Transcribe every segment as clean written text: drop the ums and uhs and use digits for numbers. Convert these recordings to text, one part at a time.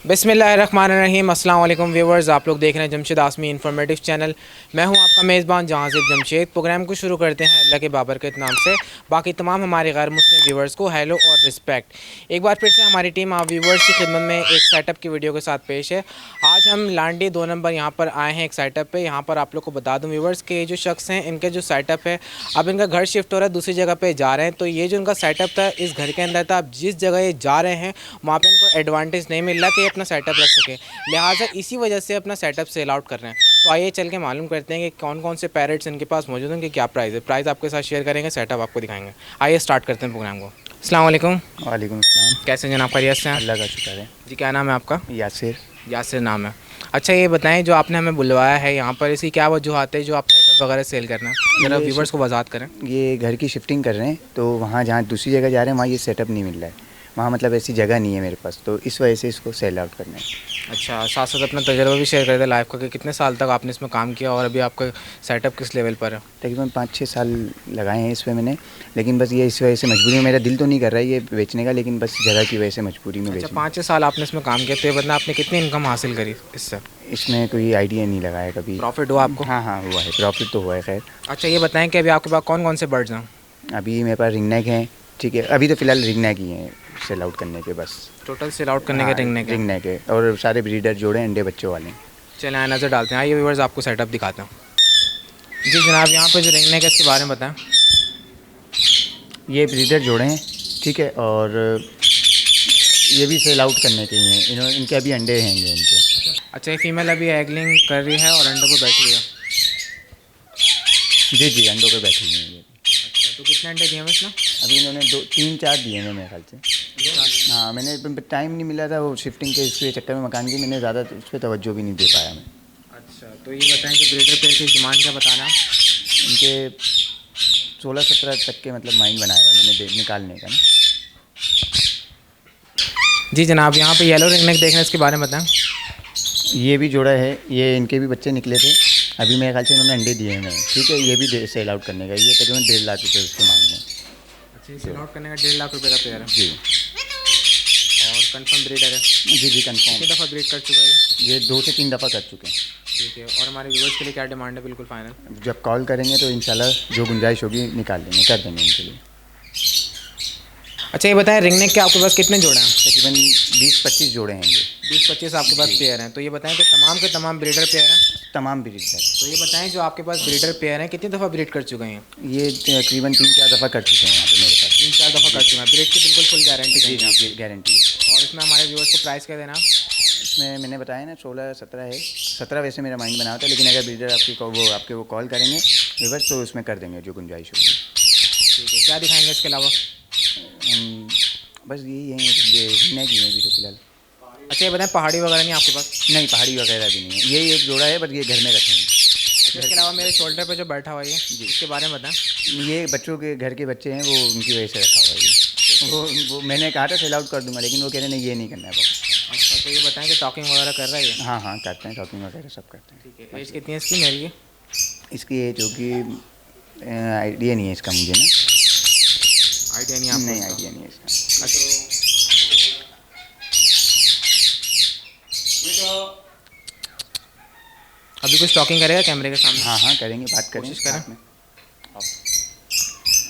बिस्मिल्लाहिर्रहमानिर्रहीम। अस्सलाम वालेकुम व्यूवर्स, आप लोग देख रहे हैं जमशेद आसमी इन्फॉर्मेटिव चैनल। मैं हूं आपका मेज़बान जहांज़िब जमशेद। प्रोग्राम को शुरू करते हैं अल्लाह के बाबरकत नाम से। बाकी तमाम हमारे गैर मुस्लिम व्यूवर्स को हेलो और रिस्पेक्ट। एक बार फिर से हमारी टीम आप व्यूवर्स की खिदमत में एक सेटअप की वीडियो के साथ पेश है। आज हम लांडी 2 नंबर यहाँ पर आए हैं एक सेटअप पे। यहाँ पर आप लोग को बता दूँ व्यूवर्स के जो शख्स हैं इनके जो सेटअप है, अब इनका घर शिफ्ट हो रहा है, दूसरी जगह पे जा रहे हैं। तो ये जो इनका सेटअप था इस घर के अंदर था, अब जिस जगह ये जा रहे हैं वहाँ पे इनको एडवांटेज नहीं मिल रहा कि ये अपना सेटअप रख सके, लिहाजा इसी वजह से अपना सेटअप सेल आउट कर रहे हैं। तो आइए चल के मालूम करते हैं कि कौन कौन से पैरेट्स इनके पास मौजूद हैं, कि क्या प्राइस है। प्राइस आपके साथ शेयर करेंगे, सेटअप आपको दिखाएंगे। आइए स्टार्ट करते हैं प्रोग्राम को। अस्सलाम वालेकुम। वालेकुम अस्सलाम। कैसे जनाब, खैरियत से हैं? अल्लाह का शुक्र है। जी, क्या नाम है आपका? यासिर। यासिर नाम है। अच्छा ये बताएं, जो आपने हमें बुलवाया है यहाँ पर, इसकी क्या वजूहत है जो आप सेटअप वगैरह सेल करना है? ज़रा व्यूवर्स को वजाहत करें। ये घर की शिफ्टिंग कर रहे हैं, तो वहाँ जहाँ दूसरी जगह जा रहे हैं वहाँ ये सेटअप नहीं मिल रहा है। वहाँ मतलब ऐसी जगह नहीं है मेरे पास, तो इस वजह से इसको सेल आउट करना है। अच्छा, साथ साथ अपना तजुर्बा भी शेयर कर दे लाइफ का, कि कितने साल तक आपने इसमें काम किया और अभी आपका सेटअप किस लेवल पर है? तकरीबन 5-6 साल लगाए हैं इसमें मैंने, लेकिन बस ये इस वजह से मजबूरी में, मेरा दिल तो नहीं कर रहा है ये बेचने का, लेकिन बस जगह की वजह से मजबूरी में अच्छा, बेचना। 5-6 साल आपने इसमें काम किया, तो ये बता आपने कितनी इनकम हासिल करी इससे? इसमें कोई आइडिया नहीं लगाया कभी। प्रॉफिट हुआ आपको? हाँ हुआ है, प्रॉफिट तो हुआ है खैर। अच्छा ये बताएं कि अभी आपके पास कौन कौन से बर्ड्स हैं? अभी मेरे पास रिंग नेक हैं, ठीक है। अभी तो फ़िलहाल रिंग नेक ही हैं सेल आउट करने के बस। टोटल सेल आउट करने के रिंग नेक रिंग नेक है, और सारे ब्रीडर जोड़े अंडे बच्चों वाले। चलें आए नज़र डालते हैं। आइए व्यूअर्स आपको सेटअप दिखाते हैं। जी जनाब, यहाँ पर जो रिंग नेक है इसके बारे में बताएं। ये ब्रीडर जोड़े हैं, ठीक है, और ये भी सेल आउट करने के ही हैं। इनके अभी अंडे हैं इनके। अच्छा, ये फीमेल अभी एगलिंग कर रही है और अंडों पर बैठी हुई है? जी अंडों पे बैठी हुई हैं ये। अच्छा, तो कितने अंडे दिए हैं इसने? अभी इन्होंने 2-3-4 दिए हैं मेरे ख्याल से। हाँ, मैंने टाइम नहीं मिला था वो शिफ्टिंग के इसके चक्कर में मकान की, मैंने ज़्यादा उस पर तवज्जो भी नहीं दे पाया मैं। अच्छा, तो ये बताएं कि ब्रीडर पेयर की डिमांड क्या बताना है? इनके 16-17 तक के मतलब माइंड बनाया हुआ है मैंने निकालने का ना। जी जनाब, यहाँ पे येलो रिंग नेक देखना, इसके बारे में बताएं। ये भी जोड़ा है, ये इनके भी बच्चे निकले थे, अभी मेरे ख्याल से इन्होंने अंडे दिए हैं, ठीक है। ये भी सेल आउट करने का, ये तकरीबन 1.5 लाख रुपये उसके मांग में। अच्छा, सेल आउट करने का 1.5 लाख रुपये का पेयर है जी। और कंफर्म ब्रीडर है? जी कंफर्म। कितनी दफ़ा ब्रीड कर चुका है ये 2 से 3 दफ़ा कर चुके हैं। ठीक है, और हमारे व्यूवर्स के लिए क्या डिमांड है? बिल्कुल फाइनल। जब कॉल करेंगे तो इंशाल्लाह जो गुंजाइश होगी निकाल देंगे, कर देंगे उनके लिए। अच्छा ये बताएं, रिंग नेक के आपके पास कितने जोड़े हैं? तकरीबन 20-25 जोड़े हैं ये। 20-25 आपके पास पेयर हैं। तो ये बताएं कि तमाम के तमाम ब्रीडर पेयर हैं? तमाम ब्रीड है। तो ये बताएं, जो आपके पास ब्रीडर पेयर हैं कितनी दफ़ा ब्रीड कर चुके हैं? ये तकरीबन 3-4 दफ़ा कर चुके हैं यहाँ पे मेरे पास। 3-4 दफ़ा कर चुके हैं। ब्रीड की बिल्कुल फुल गारंटी जी देंगे? जी गारंटी है। और इसमें हमारे व्यूवर्स को प्राइस क्या देना? इसमें मैंने बताया ना 16-17 है। 17 वैसे मेरा माइंड बना होता है, लेकिन अगर ब्रीडर आपके वो कॉल करेंगे विवर्स तो उसमें कर देंगे जो गुंजाइश होगी। ठीक है, क्या दिखाएंगे इसके अलावा? बस यही है, ये नहीं है अभी तो फिलहाल। अच्छा ये बताएं, पहाड़ी वगैरह नहीं आपके पास? नहीं, पहाड़ी वगैरह भी नहीं है, यही एक जोड़ा है, बट ये घर में रखे हैं। अच्छा, इसके अलावा मेरे शोल्डर पे जो बैठा हुआ है जी, इसके बारे में बताएं। ये बच्चों के घर के बच्चे हैं, वो उनकी वजह से रखा हुआ है ये। वो मैंने कहा था सेल आउट कर दूंगा, लेकिन वो कह रहे नहीं ये नहीं करना है पापा। अच्छा, तो ये बताएं कि टॉकिंग वगैरह कर रहा है ये? हाँ करते हैं, टॉकिंग वगैरह सब करते हैं। ठीक है, एज कितनी है इसकी मेल की? इसकी एज होगी, आइडिया नहीं है इसका मुझे ना। आइडिया नहीं आपको? नहीं आइडिया नहीं है इसका। अच्छा, अभी कुछ टॉकिंग करेगा कैमरे के सामने? हाँ करेंगे, बात करें, कोशिश करें। साथ में।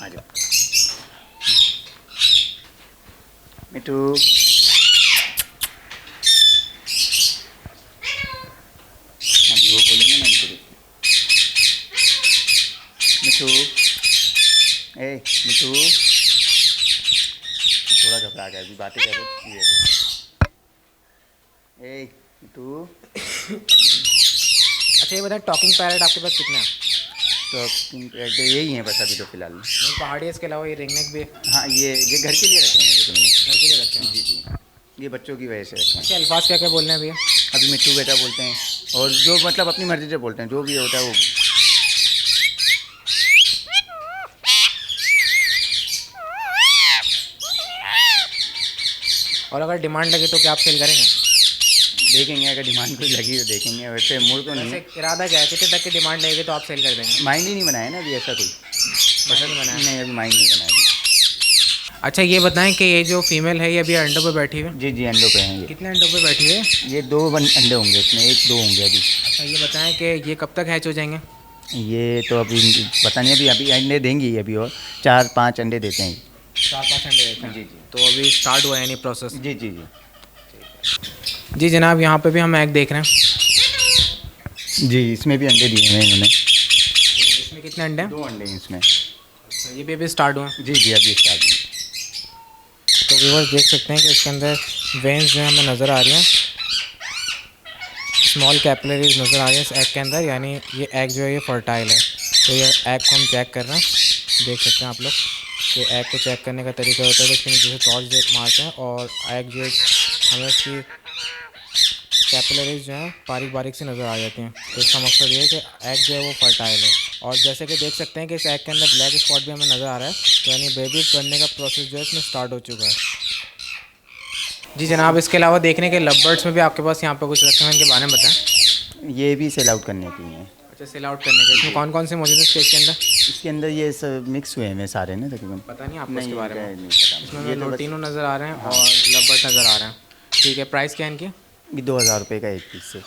आ जाओ मिठू। अभी वो बोलेंगे ना मिठू। मिठू, ए मिठू, थोड़ा घबरा गया, अभी बातें कर रहे ये। ए मिठू। अच्छा ये बताएं, टॉकिंग पैरेट आपके पास कितने हैं? तो यही है बस अभी तो फिलहाल। नहीं, पहाड़ी, इसके अलावा ये रिंग नेक भी? हाँ, ये घर के लिए रखे हैं ये तो मैंने। घर के लिए रखे हैं? जी, ये बच्चों की वजह से रखे हैं। अच्छा, अल्फाज क्या क्या बोल रहे हैं भैया? अभी मिट्टू बेटा बोलते हैं, और जो मतलब अपनी मर्ज़ी से बोलते हैं, जो भी होता है वो। और अगर डिमांड लगे तो क्या आप सेल करेंगे? देखेंगे, अगर डिमांड कोई लगी तो देखेंगे, वैसे मूड तो नहीं है। वैसे इरादा क्या है, कितने तक की डिमांड लगेगी तो आप सेल कर देंगे? माइंड ही नहीं बनाया ना अभी ऐसा कोई। पसंद बनाया? नहीं, अभी माइंड नहीं बनाया अभी। अच्छा ये बताएं कि ये जो फीमेल है ये अभी अंडों पे बैठी हुई है? जी जी, अंडों पे हैं ये। कितने अंडों पे बैठी है? ये अंडे होंगे इसमें, एक दो होंगे अभी। अच्छा ये बताएं कि ये कब तक हैच हो जाएंगे? ये तो अभी पता नहीं, अभी अभी अंडे देंगी अभी, और 4-5 अंडे देते हैं। 4-5 अंडे देते हैं। जी जी। तो अभी स्टार्ट हुआ है यानी प्रोसेस? जी जी जी। जी जनाब, यहाँ पे भी हम एग देख रहे हैं। जी, इसमें भी अंडे दिए हुए हैं इन्होंने। तो इसमें कितने अंडे हैं? 2 अंडे हैं इसमें। अच्छा ये भी अभी स्टार्ट हुआ है। जी जी, अभी स्टार्ट है। तो व्यूअर्स देख सकते हैं कि इसके अंदर वेंस जो है हमें नज़र आ रही हैं, स्मॉल कैपिलरीज नज़र आ रही है इस एग के अंदर, यानी ये एग जो है ये फर्टाइल है। तो ये एग को हम चेक कर रहे हैं, देख सकते हैं आप लोग कि एग को चेक करने का तरीका होता है कि इसके नीचे से टॉर्च मारते हैं और एग जो है हमें इसकी कैपिलरीज जो हैं बारीक बारीक से नज़र आ जाती हैं। तो इसका मकसद ये है कि एग जो है वो फर्टाइल है। और जैसे कि देख सकते हैं कि इस एग के अंदर ब्लैक स्पॉट भी हमें नज़र आ रहा है, तो यानी बेबी बनने का प्रोसेस जो है इसमें स्टार्ट हो चुका है। जी जनाब, इसके अलावा देखने के लव बर्ड्स में भी आपके पास यहाँ पर कुछ रखे हैं, इनके बारे में बताएं। ये भी सेल आउट करने की हैं। अच्छा सेल आउट करने का, इसमें कौन कौन से मौजूद है स्टेज के अंदर? इसके अंदर ये सब मिक्स हुए हैं सारे ना तकरीबन। पता नहीं आपको इसके नहीं, बारे में? नहीं पता। इसमें ये तो बस लोटिनो नज़र आ रहे हैं और लव बर्ड नज़र आ रहे हैं। ठीक है, प्राइस क्या है इनकी? ये 2000 रुपये का एक पीस है।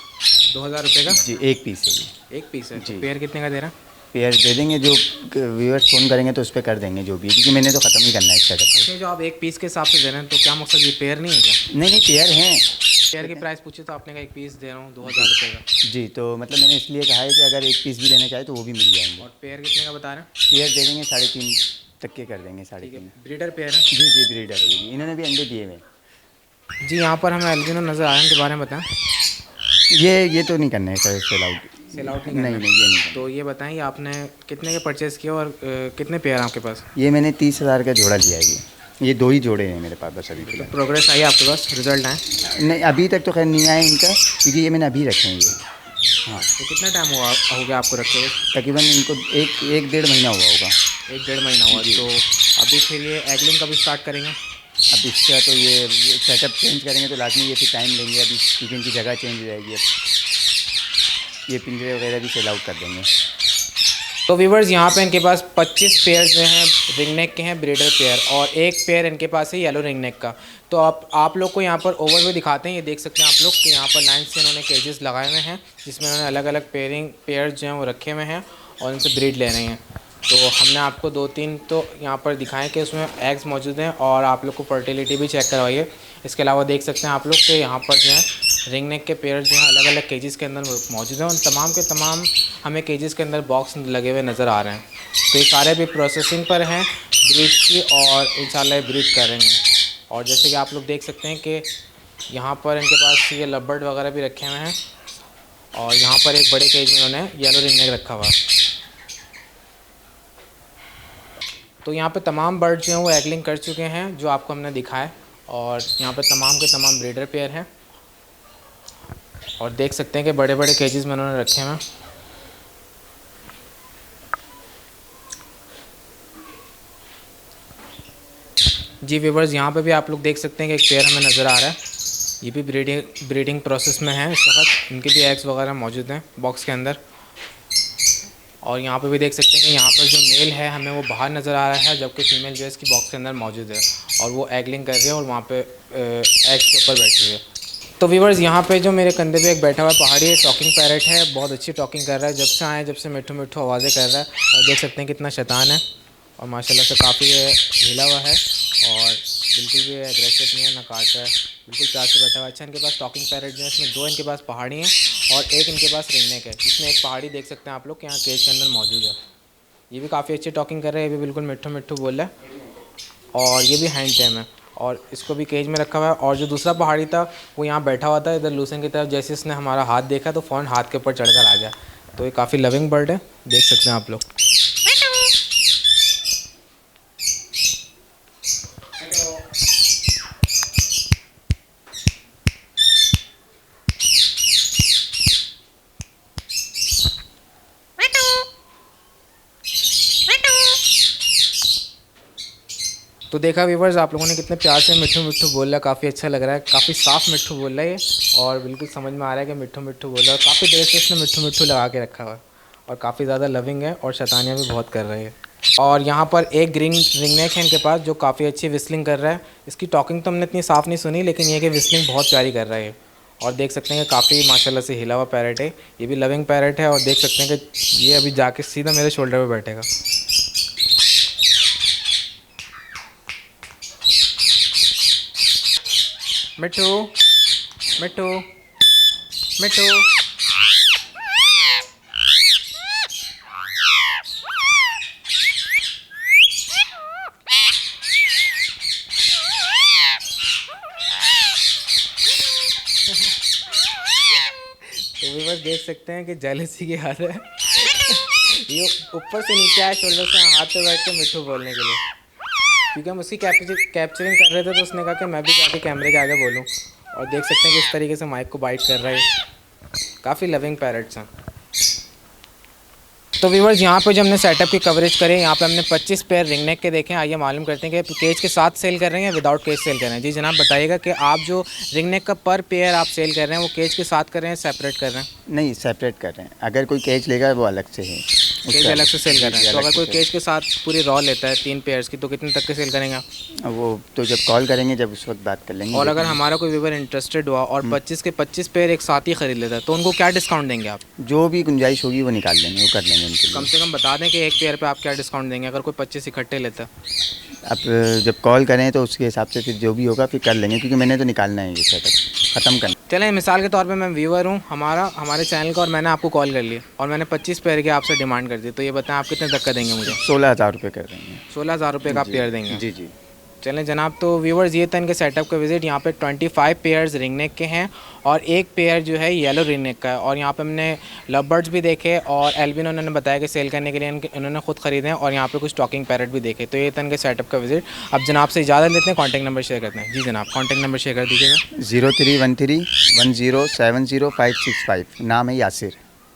2000 रुपये का जी, एक पीस है ये। एक पीस है? जी। तो पेयर कितने का दे रहा है? पेयर दे देंगे, जो व्यूअर्स फ़ोन करेंगे तो उस पर कर देंगे जो भी है, क्योंकि मैंने तो ख़त्म ही करना है इस सेटअप को। अच्छा जो आप एक पीस के हिसाब से दे रहे हैं, तो क्या मकसद ये पेयर नहीं है क्या? नहीं नहीं, पेयर हैं। पेयर की प्राइस पूछी तो आपने कहा एक पीस दे रहा हूँ 2000 रुपये का। जी, तो मतलब मैंने इसलिए कहा है कि अगर एक पीस भी लेना चाहे तो वो भी मिल जाएंगे। और पेयर कितने का बता रहे हैं? पेयर दे देंगे 3.5 तक के, कर देंगे ठीक है, 3.5। ब्रीडर पेयर है? जी जी, ब्रीडर है ये भी। इन्होंने भी अंडे दिए हुए हैं। जी यहाँ पर हमें एल्बिनो नज़र आ रहे हैं, इनके बारे में बताएं। ये तो नहीं करना है sir, sell out. Sell out नहीं नहीं करना है? नहीं, ये नहीं करना। तो ये बताएं ये आपने कितने के परचेज़ किया और कितने पेयर हैं आपके पास? ये मैंने 30,000 का जोड़ा लिया है। ये 2 ही जोड़े हैं मेरे पास बस अभी तो फिलहाल। प्रोग्रेस आई है आपके पास, रिजल्ट आए? नहीं, अभी तक तो खैर नहीं आया इनका, क्योंकि ये मैंने अभी रखे हैं ये। हाँ, तो कितना टाइम हुआ हो गया आपको रखे हुए? तकरीबन इनको एक 1.5 महीना हुआ होगा। 1-1.5 महीना हुआ। तो अभी फिर ये एगलिंग कभी स्टार्ट करेंगे? अब इसका तो ये सेटअप चेंज करेंगे तो लाजमी ये फिर टाइम लेंगे अभी, क्योंकि इनकी जगह चेंज हो जाएगी। अब ये पिंजरे वगैरह भी सेल आउट कर देंगे। तो व्यूवर्स यहाँ पे इनके पास 25 पेयर जो हैं रिंग नेक के हैं, ब्रीडर पेयर, और एक पेयर इनके पास है येलो रिंग नेक का। तो आप लोग को यहाँ पर ओवरव्यू दिखाते हैं। ये देख सकते हैं आप लोग कि यहाँ पर लाइन से इन्होंने केजेस लगाए हुए हैं, जिसमें इन्होंने अलग अलग पेयर जो हैं वो रखे हुए हैं और इनसे ब्रीड ले रहे हैं। तो हमने आपको 2-3 तो यहाँ पर दिखाएं कि उसमें एग्स मौजूद हैं, और आप लोग को फर्टिलिटी भी चेक करवाइए। इसके अलावा देख सकते हैं आप लोग कि यहाँ पर जो है रिंग नेक के पेयर जो हैं अलग अलग केजेस के अंदर मौजूद हैं, उन तमाम के तमाम हमें केजेस के अंदर बॉक्स लगे हुए नज़र आ रहे हैं। तो ये सारे भी प्रोसेसिंग पर हैं ब्रीड की, और इंशाल्लाह ब्रीड करेंगे। और जैसे कि आप लोग देख सकते हैं कि यहाँ पर इनके पास ये लबर्ड वगैरह भी रखे हुए हैं, और यहाँ पर एक बड़े केज में उन्होंने येलो रिंग नेक रखा हुआ है। तो यहाँ पे तमाम बर्ड जो हैं वो एगलिंग कर चुके हैं जो आपको हमने दिखाया, और यहाँ पे तमाम के तमाम ब्रीडर पेयर हैं, और देख सकते हैं कि बड़े बड़े केजेस में उन्होंने रखे हैं। जी व्यूवर्स, यहाँ पे भी आप लोग देख सकते हैं कि एक पेयर हमें नज़र आ रहा है, ये भी ब्रीडिंग प्रोसेस में है इस वक्त। इनके भी एग्स वगैरह मौजूद हैं बॉक्स के अंदर। और यहाँ पे भी देख सकते हैं कि यहाँ पर जो मेल है हमें वो बाहर नज़र आ रहा है, जबकि फीमेल जो है इसकी बॉक्स के अंदर मौजूद है, और वो एगलिंग कर रही है और वहाँ पे एग्स के ऊपर बैठी हुई है। तो व्यूवर्स, यहाँ पे जो मेरे कंधे पे एक बैठा हुआ पहाड़ी है, टॉकिंग पैरट है, बहुत अच्छी टॉकिंग कर रहा है। जब से मिठू मिठू आवाज़ें कर रहा है, और देख सकते हैं कितना शैतान है, और माशाल्लाह से काफ़ी हिला हुआ है, और बिल्कुल भी एग्रेसिव नहीं है, ना काट रहा है, बिल्कुल प्यार से बैठा हुआ है। अच्छा, इनके पास टॉकिंग पैरट जो है इसमें 2 इनके पास पहाड़ी हैं और एक इनके पास रिंग नेक है, जिसमें एक पहाड़ी देख सकते हैं आप लोग कि यहाँ केज के अंदर मौजूद है। ये भी काफ़ी अच्छी टॉकिंग कर रहा है, ये भी बिल्कुल मिठू मिठू बोल रहा है, और ये भी हैंड टेम है, और इसको भी केज में रखा हुआ है। और जो दूसरा पहाड़ी था वो यहाँ बैठा हुआ था इधर लूसन की तरफ, जैसे इसने हमारा हाथ देखा तो फ़ौरन हाथ के ऊपर चढ़कर आ गया। तो ये काफ़ी लविंग बर्ड है, देख सकते हैं आप लोग। तो देखा व्यूवर्स, आप लोगों ने कितने प्यार से मिठू मिठू बोल रहा है, काफ़ी अच्छा लग रहा है, काफ़ी साफ़ मिठू बोल रहा है ये, और बिल्कुल समझ में आ रहा है कि मिठू मिठू बोल रहा है। काफ़ी देर से इसने मिठू मिठू लगा के रखा हुआ है, और काफ़ी ज़्यादा लविंग है, और शैतानियाँ भी बहुत कर रही है। और यहाँ पर एक रिंग नेक है इनके पास जो काफ़ी अच्छी विस्लिंग कर रहा है। इसकी टॉकिंग तो हमने इतनी साफ़ नहीं सुनी, लेकिन ये कि विस्लिंग बहुत प्यारी कर रहा है। और देख सकते हैं कि काफ़ी माशाल्लाह से हिला हुआ पैरेट है। ये भी लविंग पैरेट है और देख सकते हैं कि ये अभी जाके सीधा मेरे शोल्डर पे बैठेगा। मिट्टू मिट्टू मिट्टू। तो भी बस देख सकते हैं कि जेलसी की हाल है। ये ऊपर से नीचे आया शोल्डर से हाथ पे बैठ के मिट्टू बोलने के लिए, क्योंकि हम उसकी कैप्चरिंग कर रहे थे तो उसने कहा कि मैं भी जाके कैमरे के आगे बोलूं। और देख सकते हैं कि इस तरीके से माइक को बाइट कर रहा है। काफ़ी लविंग पैरेट्स हैं। तो व्यूअर्स यहाँ पे जो हमने सेटअप की कवरेज करें, यहाँ पे हमने 25 पेयर रिंग नेक के देखें। आइए मालूम करते हैं कि केज के साथ सेल कर रहे हैं या विदाउट केज सेल कर रहे हैं। जी जनाब बताइएगा कि आप जो रिंग नेक का पर पेयर आप सेल कर रहे हैं वो केज के साथ कर रहे हैं, सेपरेट कर रहे हैं? नहीं, सेपरेट कर रहे हैं। अगर कोई केज लेगा वो अलग से है, केज अलग से सेल कर रहे हैं। तो अगर कोई केज के साथ पूरी रॉ लेता है 3 पेयर्स की तो कितने तक के सेल करेंगे आप? वो तो जब कॉल करेंगे जब उस वक्त बात कर लेंगे। और अगर हमारा कोई व्यूअर इंटरेस्टेड हुआ और 25 के 25 पेयर एक साथ ही खरीद लेता है तो उनको क्या डिस्काउंट देंगे आप? जो भी गुंजाइश होगी वो निकाल लेंगे, वो कर लेंगे उनके लिए। कम से कम बता दें कि एक पेयर पे आप क्या डिस्काउंट देंगे अगर कोई 25 इकट्ठे लेता है? आप जब कॉल करें तो उसके हिसाब से फिर जो भी होगा फिर कर लेंगे, क्योंकि मैंने तो निकालना है ये सेटअप ख़त्म करना। चलें, मिसाल के तौर पे मैं व्यूअर हूँ हमारे चैनल का और मैंने आपको कॉल कर लिया और मैंने 25 पेयर की आपसे डिमांड कर दी, तो ये बताएं आप कितने तक का देंगे मुझे? 16,000 रुपये कर देंगे। 16,000 रुपये का आप पेयर देंगे? जी जी। चलें जनाब, तो व्यूवर्स ये था इनके सेटअप का विज़िट। यहाँ पे 25 पेयर्स रिंग नेक के हैं और एक पेयर जो है येलो रिंग नेक का है। और यहाँ पे हमने लव बर्ड्स भी देखे और एल्बिनो उन्होंने बताया कि सेल करने के लिए उन्होंने खुद ख़रीदे हैं। और यहाँ पे कुछ टॉकिंग पैरेट भी देखे। तो ये था इनके सेटअप का विज़िट। अब जनाब से इजाज़त लेते हैं, कॉन्टैक्ट नंबर शेयर करते हैं। जी जनाब, कॉन्टैक्ट नंबर शेयर कर दीजिएगा। 0313107565। नाम है यासिर।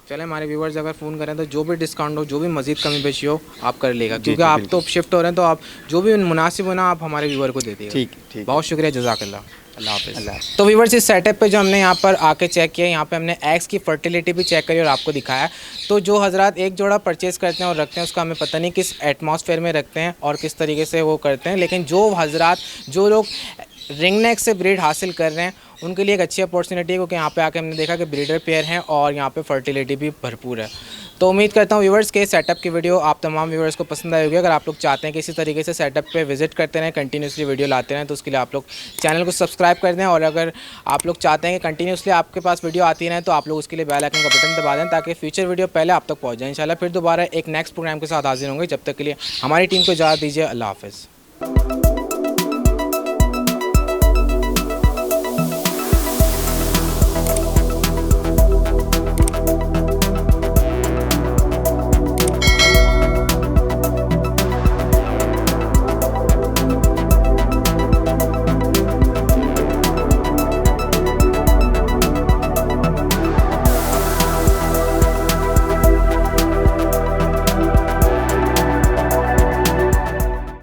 चले, हमारे व्यूवर्स अगर फ़ोन करें तो जो भी डिस्काउंट हो, जो भी मज़ीद कमी पेशी हो आप कर लेगा, क्योंकि आप तो शिफ्ट हो रहे हैं, तो आप जो भी मुनासिब हो ना आप हमारे व्यूवर को दे दीजिए। ठीक। बहुत शुक्रिया, जज़ाकल्लाह, अल्लाह हाफ़िज़। तो व्यूवर्स इस सेटअप पे जो हमने यहाँ पर आके चेक किया, यहाँ पे हमने एग्स की फर्टिलिटी भी चेक करी और आपको दिखाया। तो जो हज़रात एक जोड़ा परचेज़ करते हैं और रखते हैं उसका हमें पता नहीं किस एटमॉस्फेयर में रखते हैं और किस तरीके से वो करते हैं, लेकिन जो लोग रिंग नेक से ब्रीड हासिल कर रहे हैं उनके लिए एक अच्छी अपॉर्चुनिटी है, क्योंकि यहाँ पे आके हमने देखा कि ब्रीडर पेयर हैं और यहाँ पे फर्टिलिटी भी भरपूर है। तो उम्मीद करता हूँ व्यूवर्स के सेटअप की वीडियो आप तमाम व्यूवर्स को पसंद आई होगी। अगर आप लोग चाहते हैं कि इसी तरीके से सेटअप पे विजिट करते रहें, कंटिन्यूसली वीडियो लाते रहें, तो उसके लिए आप लोग चैनल को सब्सक्राइब कर दें। और अगर आप लोग चाहते हैं कि कंटिन्यूसली आपके पास वीडियो आती रहें तो आप लोग उसके लिए बेल आइकन का बटन दबा दें, ताकि फ्यूचर वीडियो पहले आप तक पहुँच जाए। इंशाल्लाह फिर दोबारा एक नेक्स्ट प्रोग्राम के साथ हाजिर होंगे। जब तक के लिए हमारी टीम को इजाज़त दीजिए। अल्लाह हाफ़िज़।